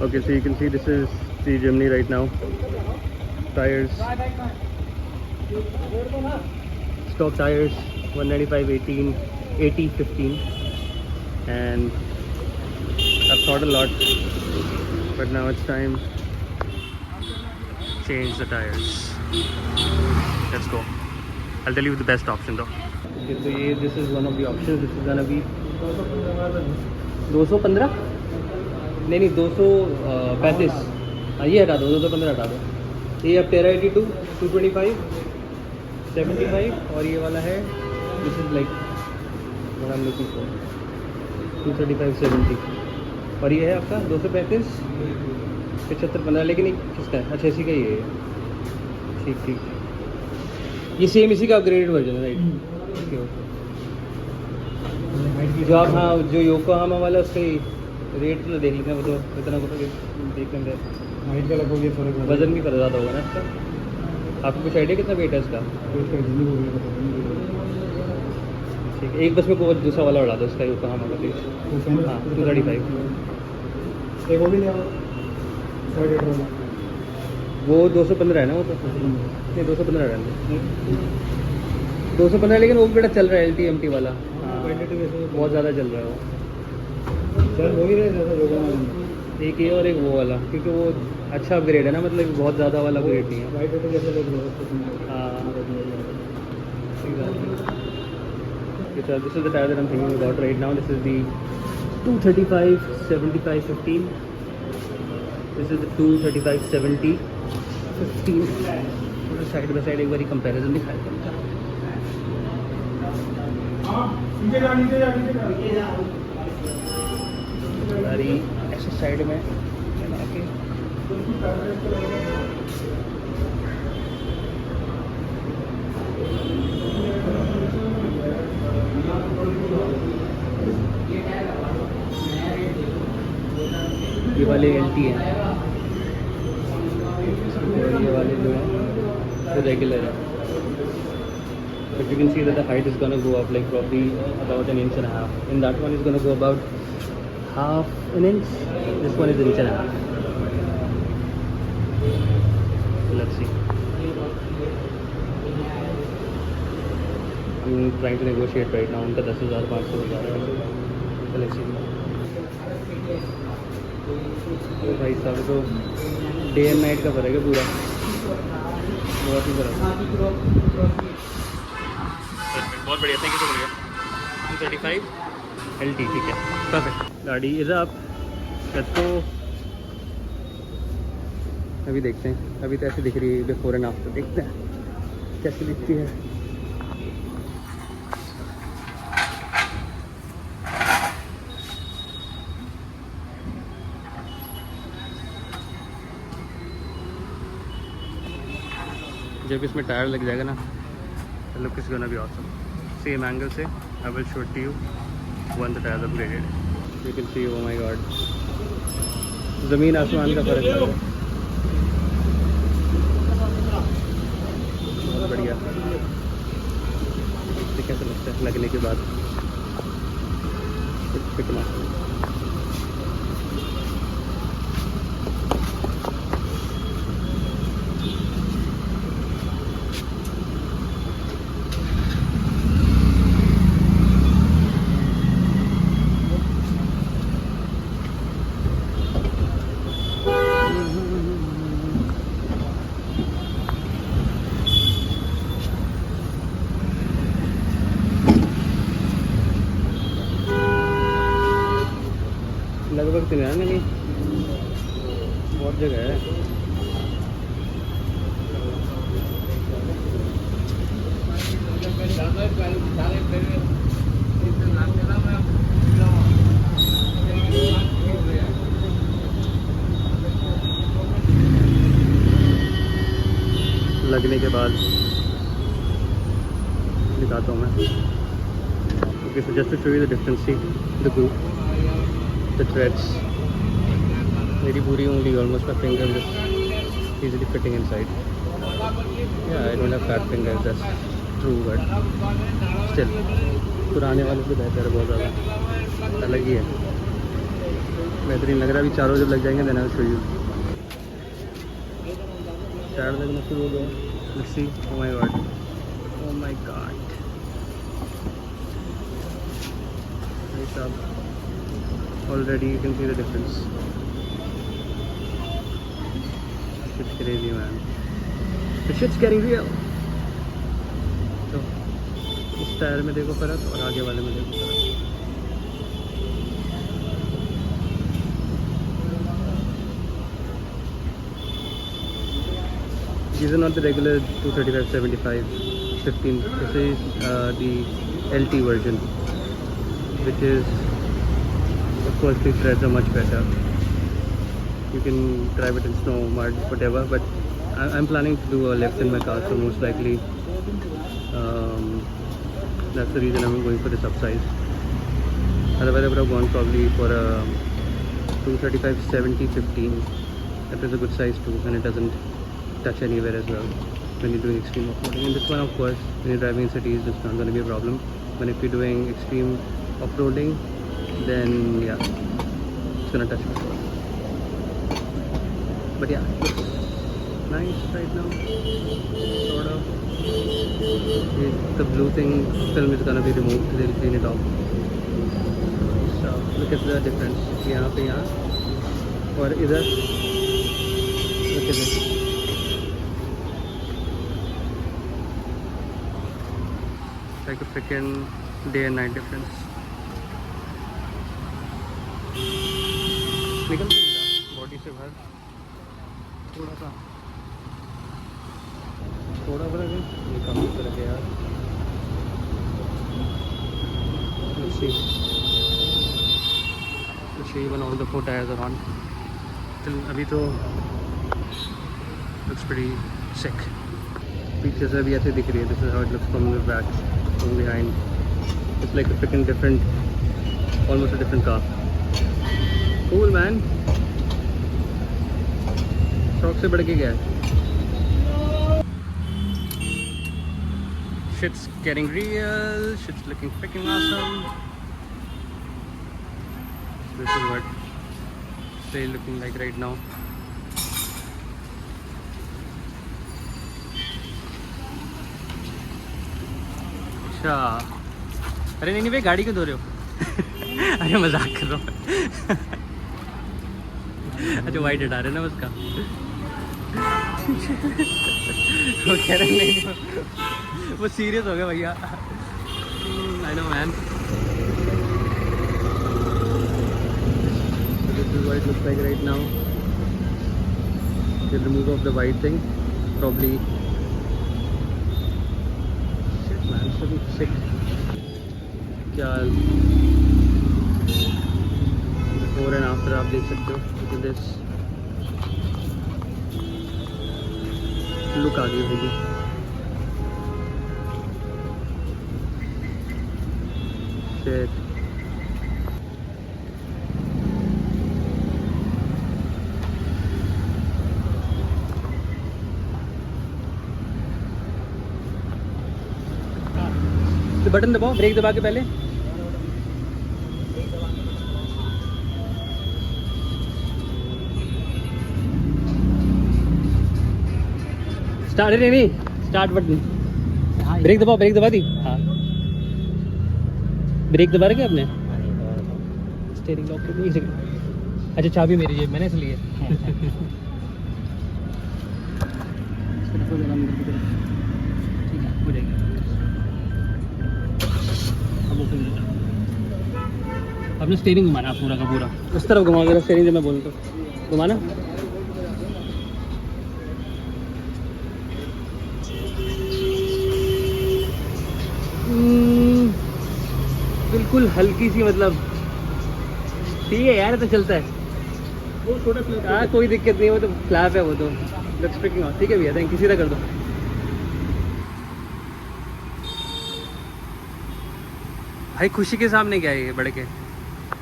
Okay, so you can see this is the Jimny right now. Tires, stock tires, 195 18 80 15, and I've thought a lot, but now it's time to change the tires. Let's go. I'll tell you the best option though. Okay, so this is one of the options. This is gonna be 215, नहीं 235, हाँ ये हटा दो, 215 हटा दो। ये अब 1382 225 75, और ये वाला है this is like what I am looking for 235 70, और ये है आपका 235 75 15, लेकिन एक किसका है? अच्छा इसी का ही है। ठीक ठीक, ये सेम इसी का अपग्रेडेड वर्जन है राइट? Okay okay. जो आप हाँ जो योकोहामा वाला उसका ही रेट तो देख लेते हैं, वो तो इतना कुछ देख लेंगे। हाइट का लगभग ये फर्क, वजन भी ज़्यादा होगा ना इसका। आपको कुछ आइडिया कितना वेट है इसका? ठीक है, एक बस में कोई दूसरा वाला उड़ा दो इसका योकोहामा का प्लीज। हाँ 235। एक वो भी नहीं, वो 215 है ना, वो तो नहीं 215 रहने 215, लेकिन वो भी बड़ा चल रहा है LTMT वाला। हाँ बहुत ज़्यादा चल रहा है वो। सर वो ही रहे एक ये और एक वो वाला, क्योंकि वो अच्छा अपग्रेड है ना, मतलब बहुत ज़्यादा वाला अपग्रेड नहीं है। वाइट रेट जैसे लोग हाँ this is the tyre that I am thinking about right now. This is the 235 75 15, this is the 235 70 15। Side by side एक बार कंपेरिजन दिखाया था। गाड़ी ऐसे साइड में लगा के ये वाले LT हैं, ये वाले जो हैं वो रेगुलर है। But you can see that the height is going to go up like probably about 1.5 inches. In that one is going to go about half an inch. This one is 1.5 inches. So let's see. I'm trying to negotiate right now. उनका 10,000 500,000 है। So let's see. तो भाई साहब तो day and night का फर्क है पूरा, बहुत ही फर्क है। बहुत बढ़िया, थैंक यू सो बढ़िया। 235 LT ठीक है, परफेक्ट। गाड़ी इधर आप तो अभी देखते हैं, अभी तो ऐसे दिख रही है बिफोर एंड आफ्टर, देखते हैं कैसे दिखती है। जब इसमें टायर लग जाएगा ना, look is gonna be awesome. Same angle से I will show to you one the tyre upgraded. You can see, oh my god, ज़मीन आसमान का फर्क है। बहुत बढ़िया, कैसे लगता है लगने के बाद? कितना लगभग 93 नहीं, बहुत जगह है। लगने के बाद दिखाता हूँ मैं। Okay, so just to show you the difference, see the groove, the threads, मेरी पूरी उंगली almost my finger just easily fitting inside. Yeah, I don't have fat fingers, that's true, but still पुराने वाले से बेहतर है बहुत ज़्यादा, अलग ही है। बेहतरीन लग रहा है। अभी चारों जब लग जाएंगे then I will show you. Tyre लगना शुरू हो गया। Let's see. Oh my God, oh my God भाई साहब, already you can see the difference. It's crazy man, the shit's getting real। तो इस टायर में देखो फर्क और आगे वाले में देखो फर्क। These are not the regular 235 75 15. This is the LT version, which is, of course, the treads are much better. You can drive it in snow, mud, whatever. But I'm planning to do a lift in my car, so most likely that's the reason I'm going for this upsize. Otherwise, I would have gone probably for a 235 70 15. That is a good size too, and it doesn't touch anywhere as well when you're doing extreme off-roading. And this one, of course, when you're driving in cities, it's not going to be a problem. But if you're doing extreme off-roading, then yeah, it's going to touch me. But yeah, it's nice right now, sort of. The blue thing film is gonna be removed. They'll clean it off. So look at the difference. यहाँ पे यहाँ और इधर. Look at this. It's like a freaking day and night difference. निकल तो नहीं रहा body से बाहर। थोड़ा सा थोड़ा फर्क है, ये काफ़ी फर्क है यार। Let's see when all the 4 tires are on. अभी तो looks pretty sick. पीछे से भी ऐसे दिख रही है। This is how it looks from the back, from behind. It's like a freaking different, almost a different car. Cool man. शौक से बढ़ के गया है। Shit's getting real. Shit's looking freaking awesome. This is what they're looking like right now. अच्छा, अरे नहीं भाई, गाड़ी क्यों धो रहे हो? अरे मजाक कर रहा हूँ। अच्छा वाइट हटा रहे ना उसका। वो कह रहे नहीं, वो सीरियस हो गया भैया। I know man. This is what it looks like right now. The remove of the white thing, probably. Shit man, so sick. क्या before and after आप देख सकते हो। Look at this. लुक आ गई होगी। Shit. तो बटन दबाओ, break दबा के पहले। स्टार्ट नहीं, स्टार्ट बटन। ब्रेक दबाओ, ब्रेक दबा दी। हाँ, ब्रेक दबा रखे आपने? स्टीयरिंग लॉक कर दी। अच्छा, चाबी मेरी जेब में ना, इसलिए। ठीक है, हो जाएगा। आपने स्टीयरिंग घुमाना पूरा का पूरा, उस तरफ घुमा मेरा स्टीयरिंग, जब मैं बोलूँ तो घुमाना। बिल्कुल हल्की सी, मतलब ठीक है यार, तो चलता है वो छोटा फ्लैप। हाँ, कोई दिक्कत नहीं है, वो तो फ्लैप है, वो तो लुक्स फ्रिकिंग ऑसम। ठीक है भैया, थैंक यू। सीधा कर दो भाई, खुशी के सामने क्या है ये बढ़ के।